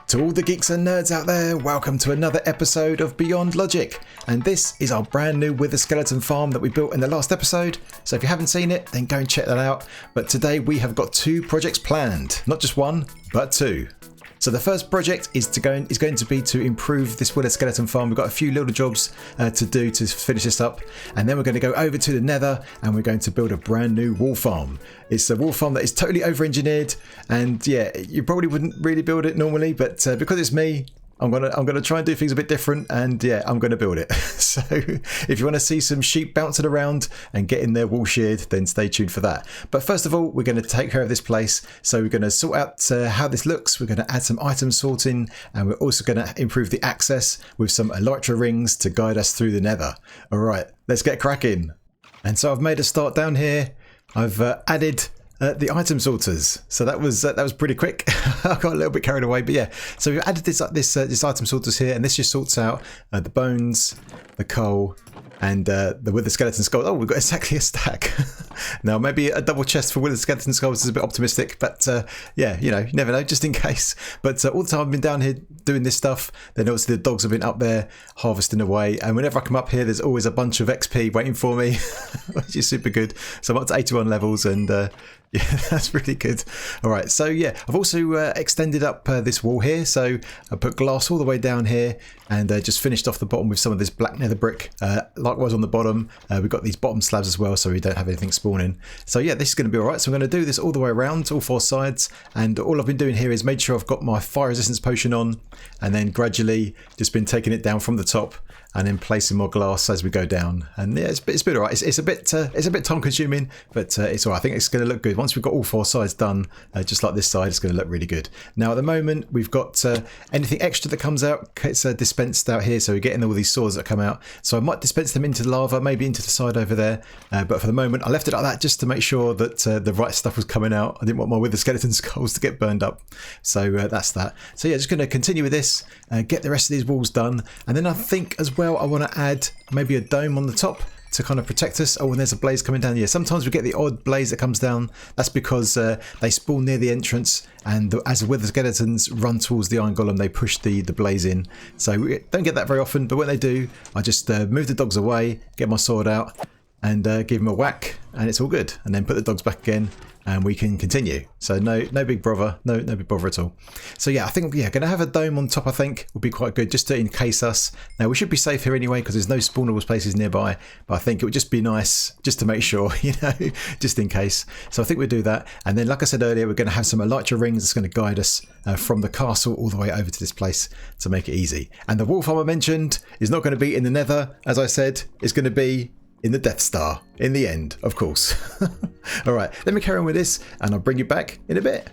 To all the geeks and nerds out there, welcome to another episode of Beyond Logic. And this is our brand new Wither Skeleton farm that we built in the last episode. So if you haven't seen it, then go and check that out. But today we have got two projects planned. Not just one, but two. So the first project is going to be to improve this Wither Skeleton farm. We've got a few little jobs to do to finish this up, and then we're going to go over to the Nether and we're going to build a brand new wool farm. It's a wool farm that is totally over-engineered, and yeah, you probably wouldn't really build it normally, but because it's me, I'm gonna try and do things a bit different, and yeah, I'm gonna build it. So if you want to see some sheep bouncing around and getting their wool sheared, then stay tuned for that. But first of all, we're going to take care of this place. So we're going to sort out how this looks. We're going to add some item sorting, and we're also going to improve the access with some elytra rings to guide us through the Nether. All right, let's get cracking. And so I've made a start down here. I've added the item sorters, so that was pretty quick. I got a little bit carried away, but yeah. So we've added this item sorters here, and this just sorts out the bones, the coal, and the Wither Skeleton skulls. Oh, we've got exactly a stack. Now maybe a double chest for Wither Skeleton skulls is a bit optimistic, but yeah, you never know, just in case. But all the time I've been down here doing this stuff, then obviously the dogs have been up there harvesting away, and whenever I come up here, there's always a bunch of XP waiting for me, which is super good. So I'm up to 81 levels, and yeah, that's really good. All right, so yeah, I've also extended up this wall here. So I put glass all the way down here, and just finished off the bottom with some of this black nether brick. Likewise on the bottom, we've got these bottom slabs as well, so we don't have anything spawning. So yeah, this is going to be all right. So I'm going to do this all the way around, all four sides, and all I've been doing here is made sure I've got my fire resistance potion on, and then gradually just been taking it down from the top and then placing more glass as we go down. And yeah, it's been all right. It's a bit time consuming, but it's all right. I think it's going to look good once we've got all four sides done. Just like this side, it's going to look really good. Now at the moment, we've got anything extra that comes out, it's dispensed out here. So we're getting all these swords that come out. So I might dispense them into the lava, maybe into the side over there. But for the moment, I left it like that just to make sure that the right stuff was coming out. I didn't want my Wither Skeleton skulls to get burned up. So that's that. So yeah, just going to continue with this, get the rest of these walls done, and then I think as well I want to add maybe a dome on the top to kind of protect us. Oh, and there's a blaze coming down here. Sometimes we get the odd blaze that comes down. That's because they spawn near the entrance, and as the Wither Skeletons run towards the Iron Golem, they push the blaze in. So we don't get that very often, but when they do, I just move the dogs away, get my sword out, and give them a whack, and it's all good. And then put the dogs back again, and we can continue. So no big bother, no big bother at all. So yeah, I think going to have a dome on top. I think would be quite good just to encase us. Now we should be safe here anyway because there's no spawnable places nearby. But I think it would just be nice just to make sure, just in case. So I think we'll do that. And then, like I said earlier, we're going to have some elytra rings that's going to guide us from the castle all the way over to this place to make it easy. And the wool farm I mentioned is not going to be in the Nether, as I said. It's going to be in the Death Star, in the end, of course. All right, let me carry on with this, and I'll bring you back in a bit.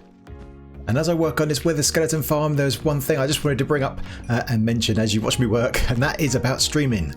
And as I work on this Wither Skeleton farm, there's one thing I just wanted to bring up and mention as you watch me work, and that is about streaming.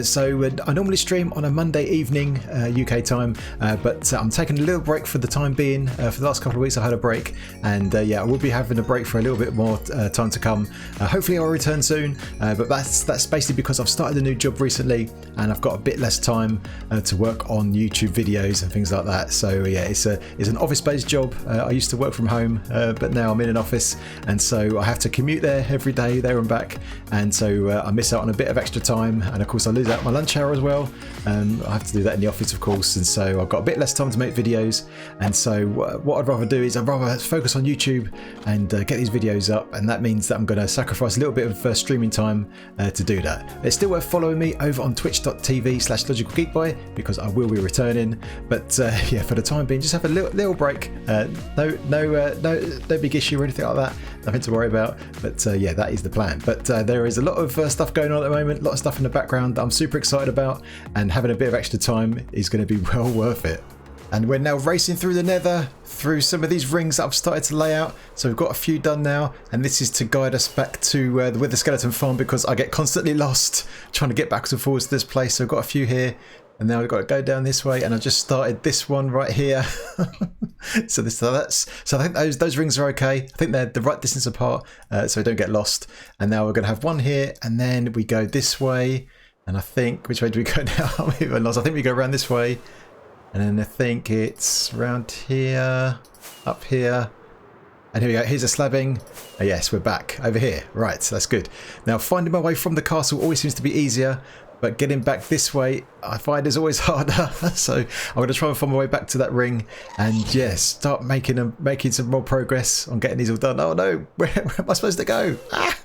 So I normally stream on a Monday evening UK time, but I'm taking a little break for the time being. For the last couple of weeks I had a break, and yeah, I will be having a break for a little bit more time to come. Hopefully I'll return soon, but that's basically because I've started a new job recently, and I've got a bit less time to work on YouTube videos and things like that. So yeah, it's an office-based job. I used to work from home, but now I'm in an office, and so I have to commute there every day, there and back, and so I miss out on a bit of extra time, and of course I lose out my lunch hour as well. I have to do that in the office, of course, and so I've got a bit less time to make videos, and so what I'd rather do is I'd rather focus on YouTube and get these videos up, and that means that I'm going to sacrifice a little bit of streaming time to do that. It's still worth following me over on twitch.tv/logicalgeekboy because I will be returning, but yeah, for the time being, just have a little break. No big issue or anything like that, nothing to worry about, but yeah, that is the plan. But there is a lot of stuff going on at the moment, a lot of stuff in the background that I'm super excited about, and having a bit of extra time is going to be well worth it. And we're now racing through the Nether, through some of these rings that I've started to lay out. So we've got a few done now, and this is to guide us back to the Wither Skeleton farm, because I get constantly lost trying to get backwards and forwards to this place. So I've got a few here, and now we've got to go down this way, and I just started this one right here. So I think those rings are okay. I think they're the right distance apart, so we don't get lost. And now we're going to have one here, and then we go this way. And I think, which way do we go now? I'm even lost. I think we go around this way, and then I think it's round here, up here, And here we go, here's a slabbing. Yes, we're back over here. Right, so that's good. Now, finding my way from the castle always seems to be easier, but getting back this way, I find is always harder. So I'm going to try and find my way back to that ring and, yeah, start making some more progress on getting these all done. Oh no, where am I supposed to go? Ah!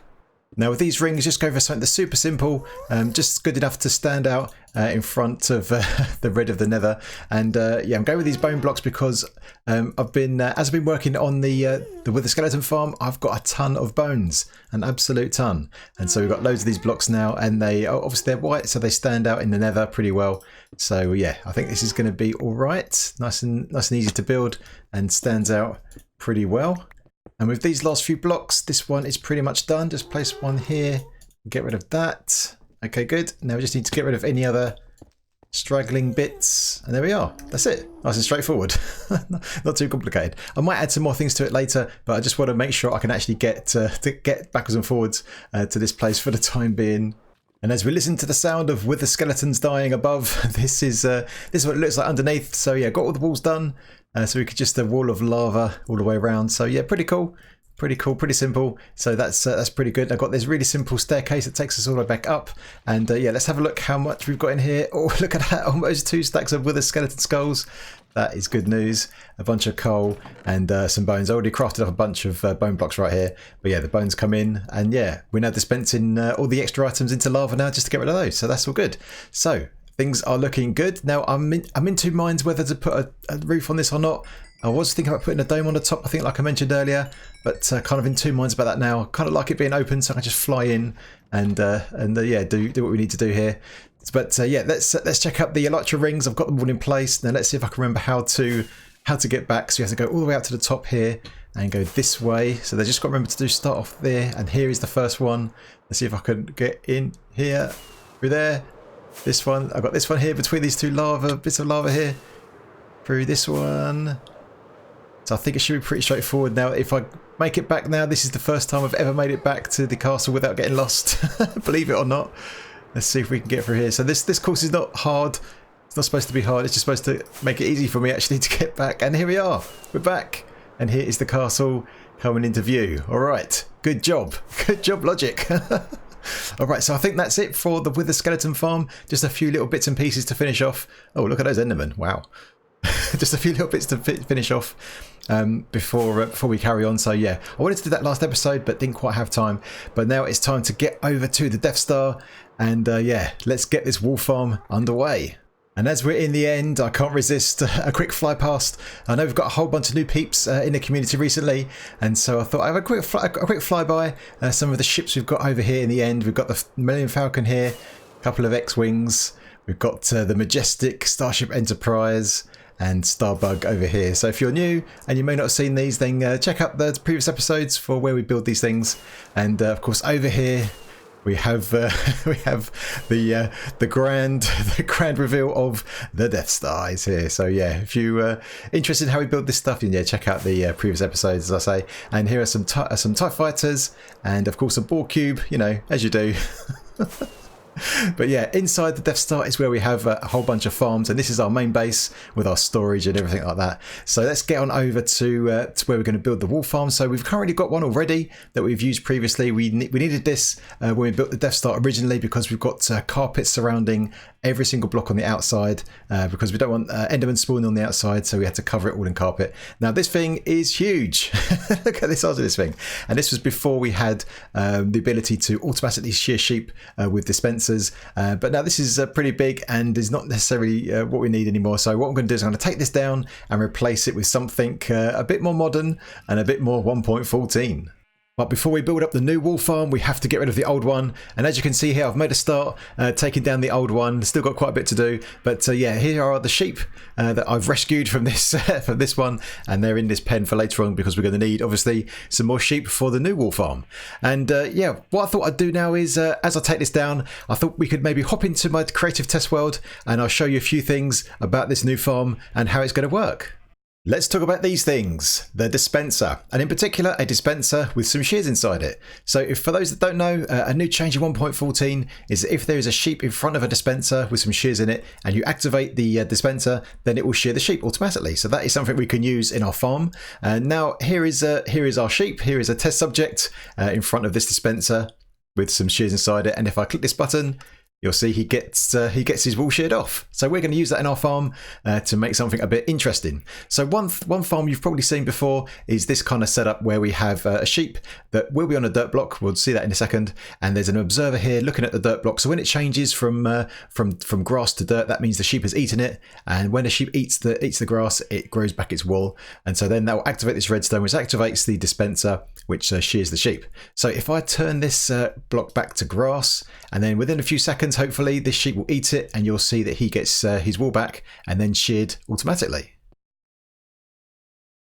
Now with these rings, just go for something that's super simple, just good enough to stand out in front of the red of the Nether. And yeah, I'm going with these bone blocks because I've been, as I've been working on the Wither skeleton farm, I've got a ton of bones, an absolute ton. And so we've got loads of these blocks now, and they obviously they're white, so they stand out in the Nether pretty well. So yeah, I think this is going to be all right, nice and easy to build, and stands out pretty well. And with these last few blocks, this one is pretty much done. Just place one here, get rid of that. Okay, good. Now we just need to get rid of any other straggling bits. And there we are. That's it. Nice and straightforward. Not too complicated. I might add some more things to it later, but I just want to make sure I can actually get backwards and forwards to this place for the time being. And as we listen to the sound of Wither skeletons dying above, this is what it looks like underneath. So yeah, got all the walls done. So we could just a wall of lava all the way around. So yeah, pretty cool, pretty simple. So that's pretty good. I've got this really simple staircase that takes us all the way back up. And yeah, let's have a look how much we've got in here. Oh, look at that, almost 2 stacks of Wither skeleton skulls. That is good news. A bunch of coal and some bones. I already crafted up a bunch of bone blocks right here. But yeah, the bones come in, and yeah, we're now dispensing all the extra items into lava now just to get rid of those. So that's all good. So things are looking good. Now I'm in 2 minds whether to put a roof on this or not. I was thinking about putting a dome on the top, I think, like I mentioned earlier, but kind of in 2 minds about that now. Kind of like it being open, so I can just fly in and yeah, do what we need to do here. But yeah, let's check out the elytra rings. I've got them all in place. Now let's see if I can remember how to get back. So you have to go all the way out to the top here and go this way. So they just got to remember to start off there. And here is the first one. Let's see if I can get in here, through there. This one, I've got this one here between these 2 bits of lava here. Through this one. So I think it should be pretty straightforward. Now, if I make it back now, this is the first time I've ever made it back to the castle without getting lost. Believe it or not. Let's see if we can get through here. So this course is not hard. It's not supposed to be hard. It's just supposed to make it easy for me actually to get back. And here we are. We're back. And here is the castle coming into view. All right. Good job. Good job, Logic. All right. So I think that's it for the Wither skeleton farm. Just a few little bits and pieces to finish off. Oh, look at those Endermen. Wow. Just a few little bits to finish off before we carry on. So yeah, I wanted to do that last episode but didn't quite have time. But now it's time to get over to the Death Star and yeah, let's get this wall farm underway. And as we're in the end, I can't resist a quick fly past. I know we've got a whole bunch of new peeps in the community recently, and so I thought I'd have a quick flyby. Some of the ships we've got over here in the end. We've got the Millennium Falcon here, a couple of X-Wings. We've got the majestic Starship Enterprise and Starbug over here. So if you're new and you may not have seen these, then check out the previous episodes for where we build these things. And of course over here we have the grand reveal of the Death Star is here. So yeah, if you interested in how we build this stuff, then yeah, check out the previous episodes, as I say. And here are some TIE fighters and of course a Borg cube, you know, as you do. But yeah, inside the Death Star is where we have a whole bunch of farms, and this is our main base with our storage and everything like that. So let's get on over to where we're going to build the wall farm. So we've currently got one already that we've used previously. We needed this when we built the Death Star originally because we've got carpets surrounding every single block on the outside because we don't want Endermen spawning on the outside, so we had to cover it all in carpet. Now this thing is huge. Look at the size of this thing. And this was before we had the ability to automatically shear sheep with dispensers. But now this is pretty big and is not necessarily what we need anymore. So what I'm going to do is I'm going to take this down and replace it with something a bit more modern and a bit more 1.14. But before we build up the new wall farm, we have to get rid of the old one. And as you can see here, I've made a start taking down the old one. Still got quite a bit to do. But yeah, here are the sheep that I've rescued from this one. And they're in this pen for later on because we're going to need, obviously, some more sheep for the new wall farm. And yeah, what I thought I'd do now is, as I take this down, I thought we could maybe hop into my creative test world and I'll show you a few things about this new farm and how it's going to work. Let's talk about these things, the dispenser, and in particular a dispenser with some shears inside it. So if for those that don't know, a new change in 1.14 is that if there is a sheep in front of a dispenser with some shears in it and you activate the dispenser, then it will shear the sheep automatically. So that is something we can use in our farm. Now here is our sheep, here is a test subject in front of this dispenser with some shears inside it, and if I click this button, you'll see he gets his wool sheared off. So we're going to use that in our farm to make something a bit interesting. So one farm you've probably seen before is this kind of setup where we have a sheep that will be on a dirt block. We'll see that in a second. And there's an observer here looking at the dirt block. So when it changes from grass to dirt, that means the sheep has eaten it. And when a sheep eats the grass, it grows back its wool. And so then that will activate this redstone, which activates the dispenser, which shears the sheep. So if I turn this block back to grass, and then within a few seconds, hopefully this sheep will eat it and you'll see that he gets his wool back and then sheared automatically.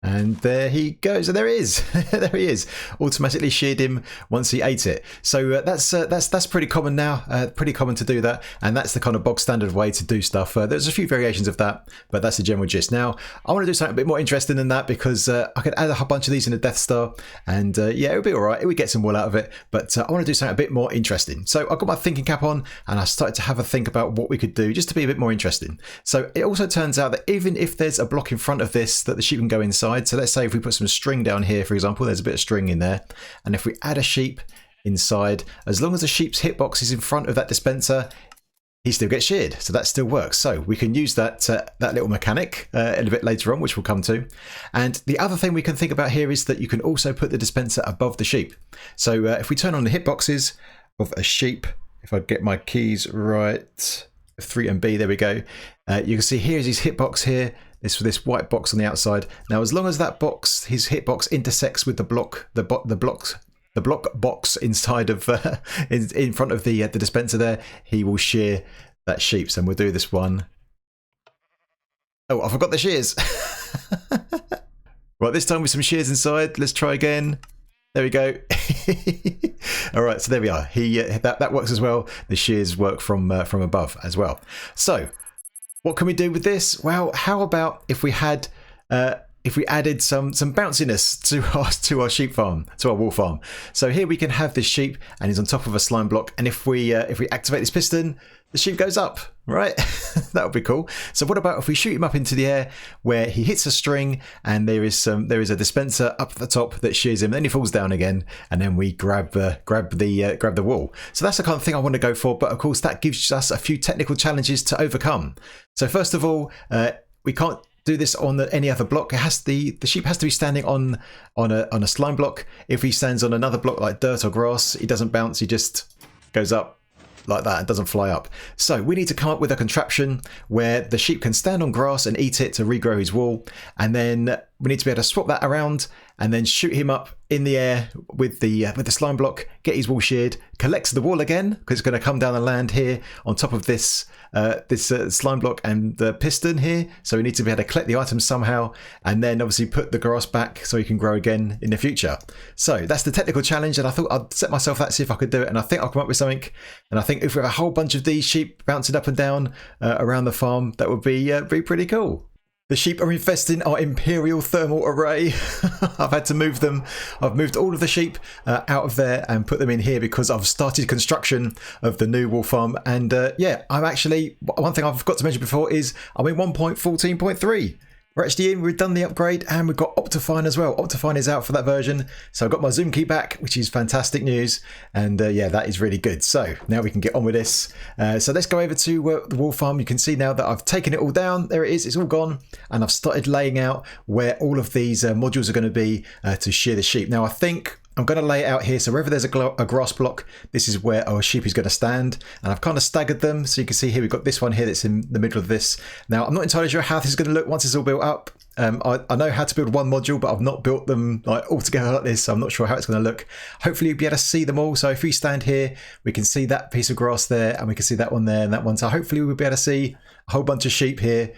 And there he goes, and there he is. There he is, automatically sheared him once he ate it. So that's pretty common now, pretty common to do that, and that's the kind of bog standard way to do stuff. There's a few variations of that, but that's the general gist. Now I want to do something a bit more interesting than that, because I could add a whole bunch of these in a Death Star, and yeah, it would be all right. It would get some wool out of it, but I want to do something a bit more interesting. So I've got my thinking cap on, and I started to have a think about what we could do just to be a bit more interesting. So it also turns out that even if there's a block in front of this that the sheep can go inside, so let's say if we put some string down here, for example, there's a bit of string in there, and if we add a sheep inside, as long as the sheep's hitbox is in front of that dispenser, he still gets sheared, so that still works. So we can use that little mechanic a little bit later on, which we'll come to. And the other thing we can think about here is that you can also put the dispenser above the sheep. So if we turn on the hitboxes of a sheep, if I get my keys right, 3 and B, there we go. You can see here's his hitbox here. This white box on the outside. Now, as long as that box, his hitbox, intersects with the block box inside of in front of the dispenser there, he will shear that sheep. So we'll do this one. Oh, I forgot the shears. Right, this time with some shears inside. Let's try again. There we go. All right, so there we are. That works as well. The shears work from above as well. So what can we do with this? Well, how about if we added some bounciness to our sheep farm, to our wool farm. So here we can have this sheep, and he's on top of a slime block. And if we activate this piston, the sheep goes up, right? That would be cool. So what about if we shoot him up into the air, where he hits a string, and there is a dispenser up at the top that shears him. Then he falls down again, and then we grab the wool. So that's the kind of thing I want to go for. But of course, that gives us a few technical challenges to overcome. So first of all, we can't do this on any other block. The sheep has to be standing on a slime block. If he stands on another block like dirt or grass, he doesn't bounce. He just goes up like that and doesn't fly up. So we need to come up with a contraption where the sheep can stand on grass and eat it to regrow his wool, and then we need to be able to swap that around and then shoot him up in the air with the slime block, get his wool sheared, collects the wool again because it's going to come down and land here on top of this slime block and the piston here. So we need to be able to collect the items somehow, and then obviously put the grass back so he can grow again in the future. So that's the technical challenge, and I thought I'd set myself that, see if I could do it, and I think I'll come up with something. And I think if we have a whole bunch of these sheep bouncing up and down around the farm, that would be pretty cool. The sheep are infesting our Imperial thermal array. I've had to move them. I've moved all of the sheep out of there and put them in here because I've started construction of the new wool farm. And yeah, I'm actually, one thing I've got to mention before is I'm in 1.14.3. We're actually in, we've done the upgrade, and we've got Optifine as well. Optifine is out for that version. So I've got my zoom key back, which is fantastic news. And yeah, that is really good. So now we can get on with this. So let's go over to the wool farm. You can see now that I've taken it all down. There it is, it's all gone. And I've started laying out where all of these modules are going to be to shear the sheep. Now I think I'm going to lay it out here, so wherever there's a grass block, this is where our sheep is going to stand. And I've kind of staggered them, so you can see here we've got this one here that's in the middle of this. Now, I'm not entirely sure how this is going to look once it's all built up. I know how to build one module, but I've not built them like all together like this, so I'm not sure how it's going to look. Hopefully you'll be able to see them all. So if we stand here, we can see that piece of grass there, and we can see that one there and that one. So hopefully we'll be able to see a whole bunch of sheep here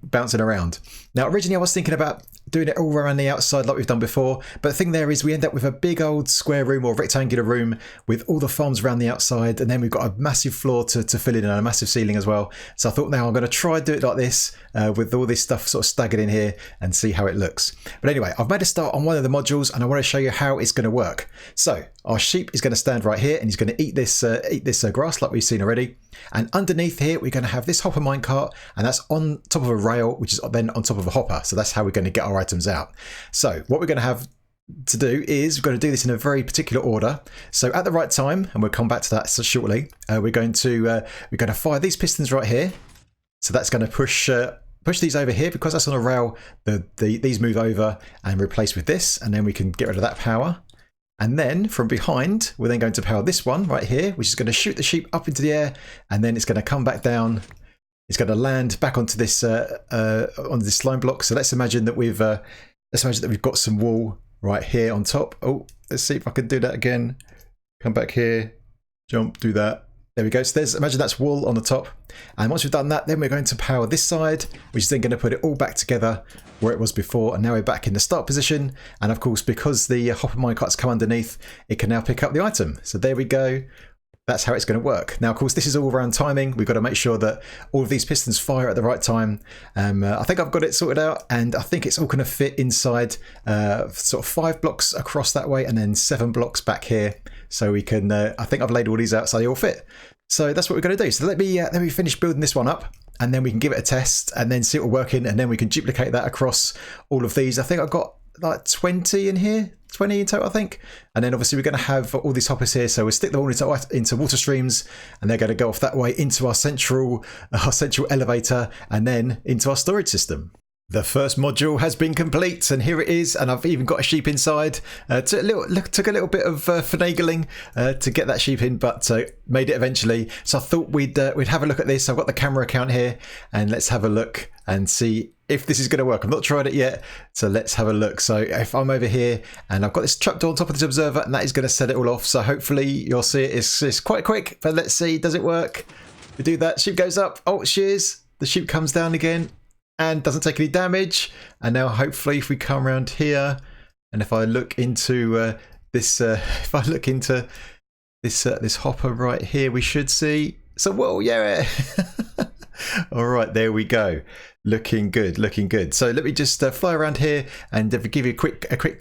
bouncing around. Now, originally I was thinking about doing it all around the outside like we've done before. But the thing there is we end up with a big old square room or rectangular room with all the farms around the outside, and then we've got a massive floor to fill in and a massive ceiling as well. So I thought now I'm going to try and do it like this with all this stuff sort of staggered in here and see how it looks. But anyway, I've made a start on one of the modules and I want to show you how it's going to work. So our sheep is going to stand right here and he's going to eat this grass like we've seen already. And underneath here we're going to have this hopper minecart, and that's on top of a rail which is then on top of a hopper. So that's how we're going to get our items out. So what we're going to have to do is we're going to do this in a very particular order. So at the right time, and we'll come back to that shortly, we're going to fire these pistons right here. So that's going to push these over here because that's on a rail. These move over and replace with this, and then we can get rid of that power. And then from behind, we're then going to power this one right here, which is going to shoot the sheep up into the air, and then it's going to come back down. It's going to land back onto this slime block. So let's imagine that we've got some wool right here on top. Oh, let's see if I can do that again. Come back here, jump, do that. There we go. So imagine that's wool on the top. And once we've done that, then we're going to power this side, which is then going to put it all back together where it was before. And now we're back in the start position. And of course, because the hopper minecart's come underneath, it can now pick up the item. So there we go. That's how it's going to work. Now, of course, this is all around timing. We've got to make sure that all of these pistons fire at the right time. I think I've got it sorted out, and I think it's all going to fit inside sort of 5 blocks across that way and then 7 blocks back here. So we can, I think I've laid all these out so they all fit. So that's what we're going to do. So let me finish building this one up, and then we can give it a test and then see it all working, and then we can duplicate that across all of these. I think I've got like 20 in here. 20 in total, I think. And then obviously we're going to have all these hoppers here, so we'll stick them all into water streams, and they're going to go off that way into our central elevator and then into our storage system. The first module has been complete, and here it is, and I've even got a sheep inside. Took a little bit of finagling to get that sheep in, but made it eventually. So I thought we'd have a look at this. I've got the camera account here, and let's have a look and see if this is going to work. I've not tried it yet, so let's have a look. So if I'm over here and I've got this trapdoor on top of this observer, and that is going to set it all off. So hopefully you'll see it. It's quite quick, but let's see, does it work? We do that, sheep goes up. Oh, shears. The sheep comes down again and doesn't take any damage. And now hopefully if we come around here, and if I look into this hopper right here, we should see. So, well, yeah. All right, there we go. Looking good, looking good. So let me just fly around here and give you a quick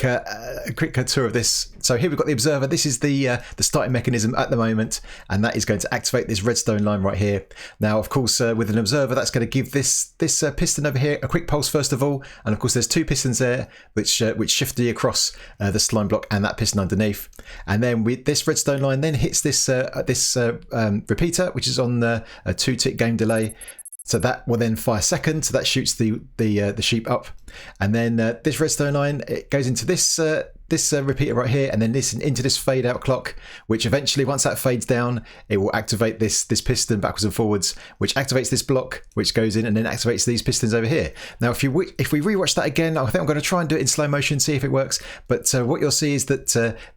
tour of this. So here we've got the observer. This is the starting mechanism at the moment, and that is going to activate this redstone line right here. Now, of course, with an observer, that's going to give this piston over here a quick pulse first of all, and of course there's 2 pistons there which shift across the slime block and that piston underneath. And then this redstone line then hits this repeater, which is on a 2-tick game delay. So that will then fire second, so that shoots the sheep up, and then this redstone line, it goes into this repeater right here, and then this into this fade out clock, which eventually, once that fades down, it will activate this piston backwards and forwards, which activates this block, which goes in and then activates these pistons over here. Now, if we rewatch that again, I think I'm going to try and do it in slow motion, see if it works. But what you'll see is that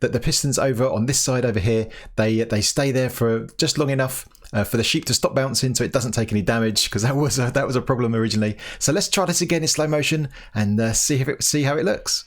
the pistons over on this side over here, they stay there for just long enough for the sheep to stop bouncing, so it doesn't take any damage, because that was a problem originally. So let's try this again in slow motion and see how it looks.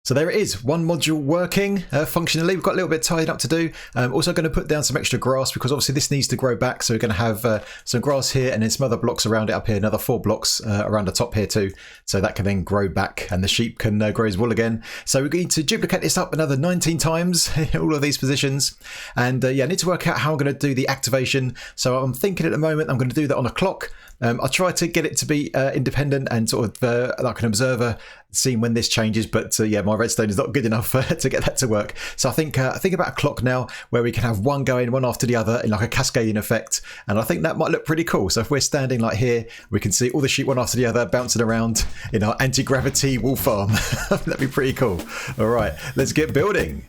So there it is, one module working functionally. We've got a little bit tied up to do. Also going to put down some extra grass, because obviously this needs to grow back. So we're going to have some grass here and then some other blocks around it up here, another 4 blocks around the top here too. So that can then grow back and the sheep can grow his wool again. So we're going to duplicate this up another 19 times in all of these positions. And yeah, I need to work out how I'm going to do the activation. So I'm thinking at the moment I'm going to do that on a clock. I'll try to get it to be independent and sort of like an observer, seeing when this changes, but yeah, my redstone is not good enough to get that to work. So I think about a clock now where we can have one going, one after the other in like a cascading effect, and I think that might look pretty cool. So if we're standing like here, we can see all the sheep one after the other bouncing around in our anti-gravity wool farm. That'd be pretty cool. All right, let's get building.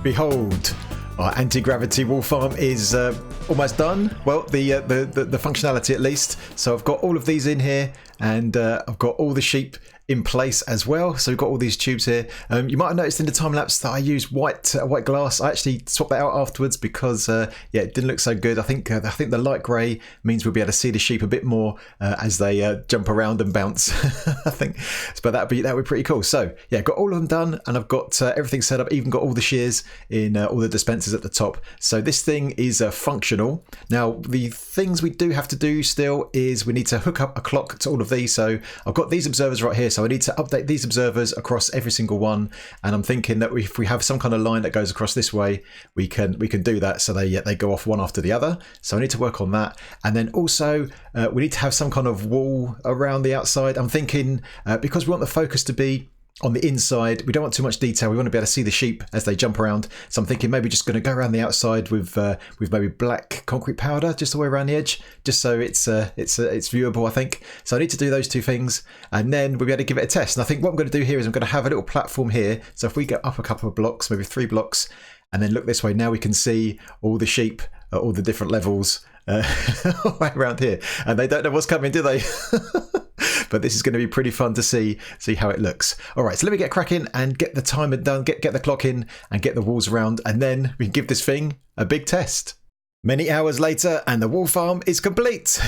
Behold, our anti-gravity wool farm is almost done. Well, the functionality at least. So I've got all of these in here, and I've got all the sheep in place as well. So we've got all these tubes here. You might have noticed in the time lapse that I used white glass. I actually swapped that out afterwards because yeah, it didn't look so good. I think the light grey means we'll be able to see the sheep a bit more as they jump around and bounce. I think, but that would be pretty cool. So yeah, got all of them done, and I've got everything set up. Even got all the shears in all the dispensers at the top. So this thing is functional. Now the things we do have to do still is we need to hook up a clock to all of these. So I've got these observers right here. So I need to update these observers across every single one, and I'm thinking that if we have some kind of line that goes across this way, we can do that so they go off one after the other. So I need to work on that, and then also we need to have some kind of wall around the outside. I'm thinking because we want the focus to be on the inside, we don't want too much detail. We want to be able to see the sheep as they jump around. So I'm thinking maybe just going to go around the outside with maybe black concrete powder just the way around the edge, just so it's viewable, I think. So I need to do those two things, and then we'll be able to give it a test. And I think what I'm going to do here is I'm going to have a little platform here. So if we go up a couple of blocks, maybe 3 blocks, and then look this way, now we can see all the sheep at all the different levels right around here, and they don't know what's coming, do they? But this is going to be pretty fun to see how it looks. All right, so let me get cracking and get the timer done, get the clock in, and get the walls around, and then we can give this thing a big test. Many hours later, and the wool farm is complete.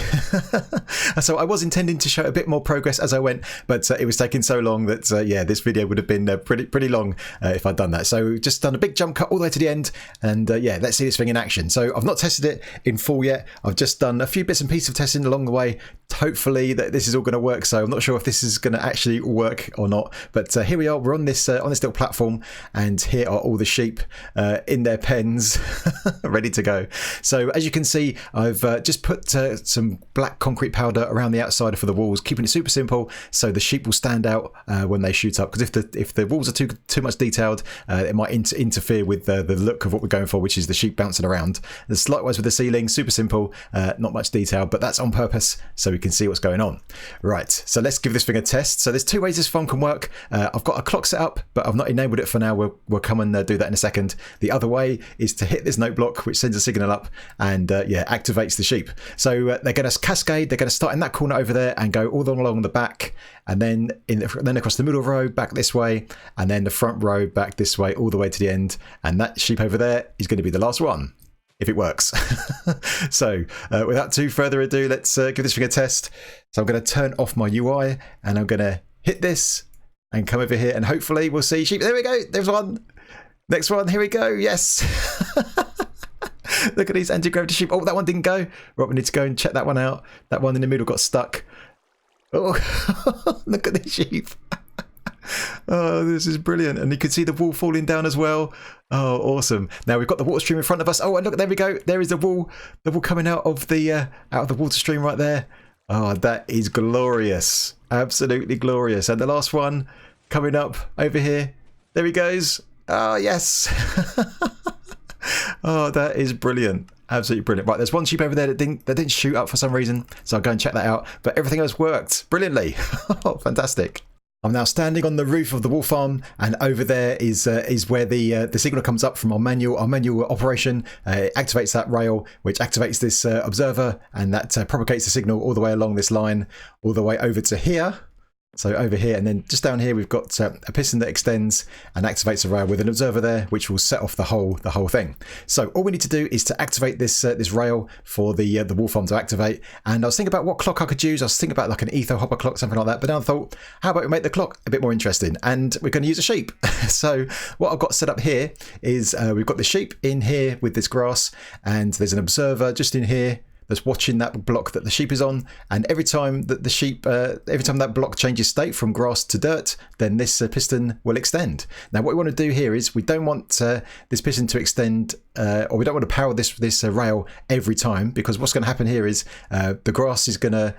So I was intending to show a bit more progress as I went, but it was taking so long that yeah, this video would have been pretty long if I'd done that. So just done a big jump cut all the way to the end, and yeah, let's see this thing in action. So I've not tested it in full yet. I've just done a few bits and pieces of testing along the way. Hopefully that this is all going to work. So I'm not sure if this is going to actually work or not, but here we are. We're on this little platform, and here are all the sheep in their pens, ready to go. So as you can see, I've just put some black concrete powder around the outside for the walls, keeping it super simple so the sheep will stand out when they shoot up. Because if the walls are too much detailed, it might interfere with the look of what we're going for, which is the sheep bouncing around. And likewise with the ceiling, super simple, not much detail, but that's on purpose so we can see what's going on. Right, so let's give this thing a test. So there's 2 ways this farm can work. I've got a clock set up, but I've not enabled it for now. We'll come and do that in a second. The other way is to hit this note block, which sends a signal up, and yeah, activates the sheep. So they're going to cascade. They're going to start in that corner over there and go all along the back, and then then across the middle row back this way, and then the front row back this way all the way to the end. And that sheep over there is going to be the last one, if it works. So without too further ado, let's give this thing a test. So I'm going to turn off my UI, and I'm going to hit this and come over here, and hopefully we'll see sheep. There we go. There's one. Next one. Here we go. Yes. Look at these anti-gravity sheep. Oh, that one didn't go. Right, we need to go and check that one out. That one in the middle got stuck. Oh, look at the sheep. Oh, this is brilliant. And you can see the wall falling down as well. Oh, awesome. Now we've got the water stream in front of us. Oh, and look, there we go. There is the wall coming out of the water stream right there. Oh, that is glorious. Absolutely glorious. And the last one coming up over here. There he goes. Oh, yes. Oh, that is brilliant. Absolutely brilliant. Right, there's one sheep over there that didn't shoot up for some reason, so I'll go and check that out. But everything else worked brilliantly. Oh, fantastic. I'm now standing on the roof of the wool farm, and over there is where the signal comes up from our manual operation. It activates that rail, which activates this observer, and that propagates the signal all the way along this line, all the way over to here. So over here, and then just down here, we've got a piston that extends and activates a rail with an observer there, which will set off the whole thing. So all we need to do is to activate this rail for the wool farm to activate. And I was thinking about what clock I could use. I was thinking about like an ether hopper clock, something like that. But then I thought, how about we make the clock a bit more interesting? And we're going to use a sheep. So what I've got set up here is we've got the sheep in here with this grass, and there's an observer just in here that's watching that block that the sheep is on, and every time that that block changes state from grass to dirt, then this piston will extend. Now what we want to do here is we don't want this piston to extend, or we don't want to power this rail every time, because what's going to happen here is the grass is going to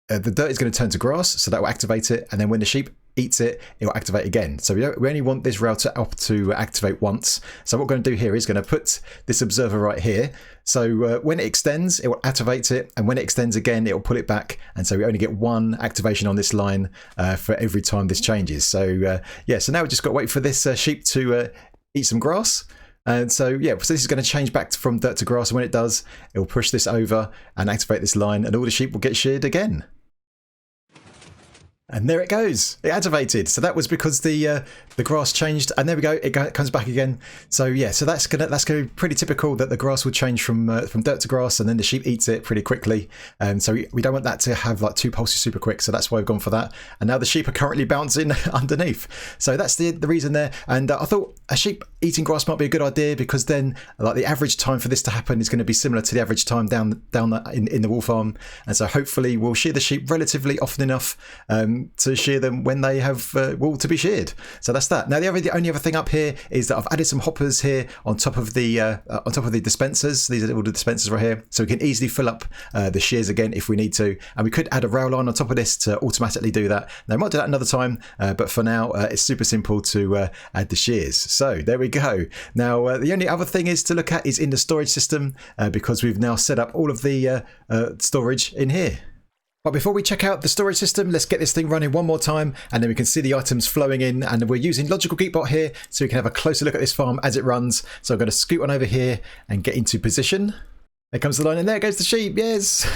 the dirt is going to turn to grass, so that will activate it, and then when the sheep eats it, it will activate again. So we only want this rail to activate once. So what we're going to do here is going to put this observer right here. So when it extends, it will activate it, and when it extends again, it will pull it back. And so we only get one activation on this line for every time this changes. So yeah, so now we just got to wait for this sheep to eat some grass. And so, yeah, so this is going to change back from dirt to grass. And when it does, it will push this over and activate this line, and all the sheep will get sheared again. And there it goes. It activated. So that was because the grass changed, and there we go. It comes back again. So yeah, so that's gonna be pretty typical that the grass will change from dirt to grass, and then the sheep eats it pretty quickly. And so we don't want that to have like two pulses super quick. So that's why we've gone for that. And now the sheep are currently bouncing underneath. So that's the reason there. And I thought a sheep eating grass might be a good idea, because then like the average time for this to happen is going to be similar to the average time down in the wool farm. And so hopefully we'll shear the sheep relatively often enough to shear them when they have wool to be sheared. So that's that. Now the only other thing up here is that I've added some hoppers here on top of the dispensers. These are all the dispensers right here, so we can easily fill up the shears again if we need to. And we could add a rail line on top of this to automatically do that. Now I might do that another time, but for now it's super simple to add the shears. So there we go. Now the only other thing is to look at is in the storage system, because we've now set up all of the storage in here. But before we check out the storage system, let's get this thing running one more time, and then we can see the items flowing in. And we're using Logical Geekbot here, so we can have a closer look at this farm as it runs. So I'm going to scoot on over here and get into position. There comes the line, and there goes the sheep. Yes.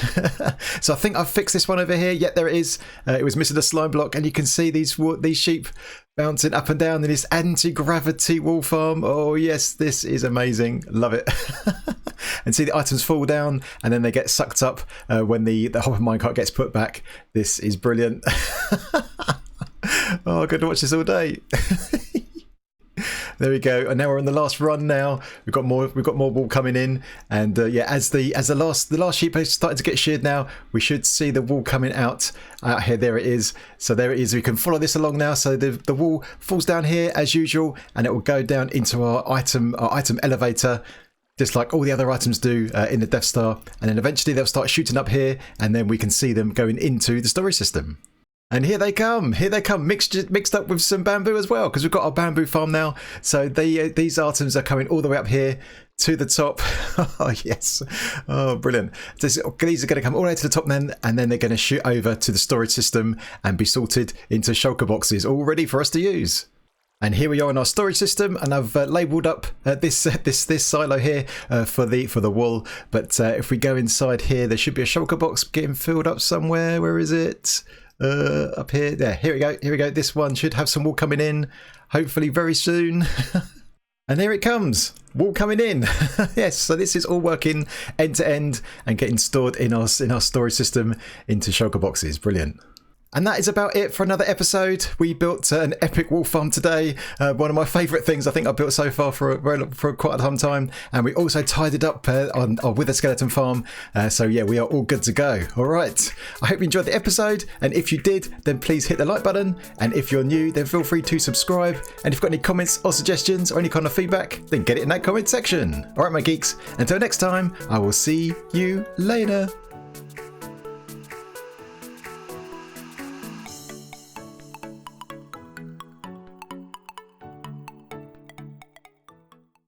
So I think I've fixed this one over here. Yep, there it is. It was missing a slime block, and you can see these sheep bouncing up and down in this anti-gravity wool farm. Oh yes, this is amazing. Love it. And see the items fall down, and then they get sucked up when the hopper minecart gets put back. This is brilliant. Oh, I'm going to watch this all day. There we go, and now we're on the last run. Now we've got more wool coming in, and yeah, as the last sheep is starting to get sheared now, we should see the wool coming out here. There it is. So there it is. We can follow this along now. So the wool falls down here as usual, and it will go down into our item elevator, just like all the other items do in the Death Star, and then eventually they'll start shooting up here, and then we can see them going into the storage system. And here they come, mixed up with some bamboo as well, because we've got our bamboo farm now. So these items are coming all the way up here to the top. Oh yes, oh brilliant. These are going to come all the way to the top then, and then they're going to shoot over to the storage system and be sorted into shulker boxes, all ready for us to use. And here we are in our storage system, and I've labelled up this silo here for the wool. But if we go inside here, there should be a shulker box getting filled up somewhere. Where is it? Up here. There. Here we go. This one should have some wool coming in, hopefully very soon. And there it comes, wool coming in. Yes, so this is all working end to end and getting stored in our storage system into shulker boxes. Brilliant. And that is about it for another episode. We built an epic wool farm today. One of my favourite things I think I've built so far for quite some time. And we also tidied up on with a skeleton farm. So yeah, we are all good to go. All right. I hope you enjoyed the episode. And if you did, then please hit the like button. And if you're new, then feel free to subscribe. And if you've got any comments or suggestions or any kind of feedback, then get it in that comment section. All right, my geeks. Until next time, I will see you later.